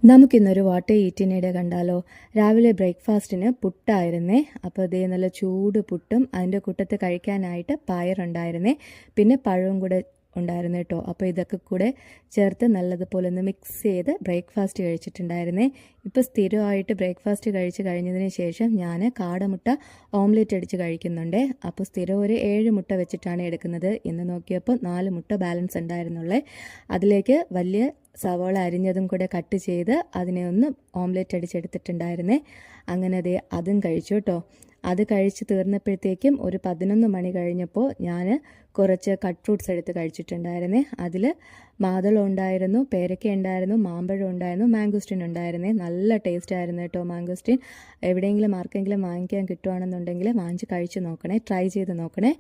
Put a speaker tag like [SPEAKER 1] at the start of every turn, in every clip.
[SPEAKER 1] നമുക്കിന്നൊരു വാട്ട് ഈറ്റിനിടെ കണ്ടാലോ. രാവിലെ ബ്രേക്ക്ഫാസ്റ്റിന് പുട്ടായിരുന്നേ. അപ്പോൾ ഇതേ നല്ല ചൂട് പുട്ടും അതിൻ്റെ കൂട്ടത്ത് കഴിക്കാനായിട്ട് പയറുണ്ടായിരുന്നേ, പിന്നെ പഴവും കൂടെ ഉണ്ടായിരുന്നു കേട്ടോ. അപ്പോൾ ഇതൊക്കെ കൂടെ ചേർത്ത് നല്ലതുപോലെ ഒന്ന് മിക്സ് ചെയ്ത് ബ്രേക്ക്ഫാസ്റ്റ് കഴിച്ചിട്ടുണ്ടായിരുന്നേ. ഇപ്പോൾ സ്ഥിരമായിട്ട് ബ്രേക്ക്ഫാസ്റ്റ് കഴിച്ച് കഴിഞ്ഞതിന് ശേഷം ഞാൻ കാടമുട്ട ഓംലെറ്റ് അടിച്ച് കഴിക്കുന്നുണ്ട്. അപ്പോൾ സ്ഥിരം ഒരു 7 മുട്ട വെച്ചിട്ടാണ് എടുക്കുന്നത്. ഇന്ന് നോക്കിയപ്പോൾ 4 മുട്ട ബാലൻസ് ഉണ്ടായിരുന്നുള്ളേ. അതിലേക്ക് വലിയ സവാള അരിഞ്ഞതും കൂടെ കട്ട് ചെയ്ത് അതിനെ ഒന്ന് ഓംലെറ്റ് അടിച്ചെടുത്തിട്ടുണ്ടായിരുന്നേ. അങ്ങനെ അതും കഴിച്ചു കേട്ടോ. അത് കഴിച്ച് തീർന്നപ്പോഴത്തേക്കും ഒരു 11 മണി കഴിഞ്ഞപ്പോൾ ഞാൻ കുറച്ച് കട്ട് ഫ്രൂട്ട്സ് എടുത്ത് കഴിച്ചിട്ടുണ്ടായിരുന്നേ. അതിൽ മാതളം ഉണ്ടായിരുന്നു, പേരയ്ക്ക ഉണ്ടായിരുന്നു, മാമ്പഴം ഉണ്ടായിരുന്നു, മാംഗോസ്റ്റിൻ ഉണ്ടായിരുന്നേ. നല്ല ടേസ്റ്റ് ആയിരുന്നു കേട്ടോ മാംഗോസ്റ്റിൻ. എവിടെയെങ്കിലും ആർക്കെങ്കിലും വാങ്ങിക്കാൻ കിട്ടുവാണെന്നുണ്ടെങ്കിൽ വാങ്ങിച്ച് കഴിച്ച് നോക്കണേ, ട്രൈ ചെയ്ത് നോക്കണേ.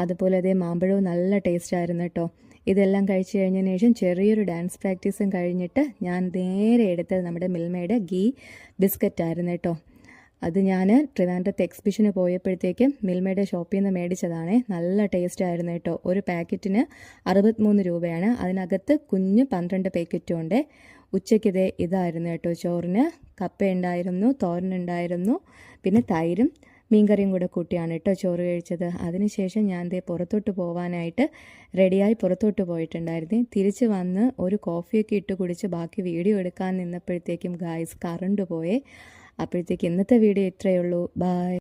[SPEAKER 1] അതുപോലെ മാമ്പഴവും നല്ല ടേസ്റ്റ് ആയിരുന്നു കേട്ടോ. ഇതെല്ലാം കഴിച്ച് കഴിഞ്ഞതിന് ശേഷം ചെറിയൊരു ഡാൻസ് പ്രാക്ടീസും കഴിഞ്ഞിട്ട് ഞാൻ നേരെ എടുത്തത് നമ്മുടെ മിൽമയുടെ ഗീ ബിസ്ക്കറ്റായിരുന്നു കേട്ടോ. അത് ഞാൻ ട്രിവാൻഡ്രത്ത് എക്സിബിഷന് പോയപ്പോഴത്തേക്കും മിൽമയുടെ ഷോപ്പിൽ നിന്ന് മേടിച്ചതാണ്. നല്ല ടേസ്റ്റ് ആയിരുന്നു കേട്ടോ. ഒരു പാക്കറ്റിന് 63 രൂപയാണ്. അതിനകത്ത് കുഞ്ഞ് 12 പാക്കറ്റും ഉണ്ട്. ഉച്ചയ്ക്ക് ഇതായിരുന്നു കേട്ടോ. ചോറിന് കപ്പയുണ്ടായിരുന്നു, തോരനുണ്ടായിരുന്നു, പിന്നെ തൈരും മീൻകറിയും കൂടെ കൂട്ടിയാണ് കേട്ടോ ചോറ് കഴിച്ചത്. അതിനുശേഷം ഞാൻ പുറത്തോട്ട് പോകാനായിട്ട് റെഡിയായി പുറത്തോട്ട് പോയിട്ടുണ്ടായിരുന്നു. തിരിച്ച് വന്ന് ഒരു കോഫിയൊക്കെ ഇട്ട് കുടിച്ച് ബാക്കി വീഡിയോ എടുക്കാൻ നിന്നപ്പോഴത്തേക്കും ഗായ്സ് കറണ്ട് പോയേ. അപ്പോഴത്തേക്ക് ഇന്നത്തെ വീഡിയോ ഇത്രയേ ഉള്ളൂ. ബൈ.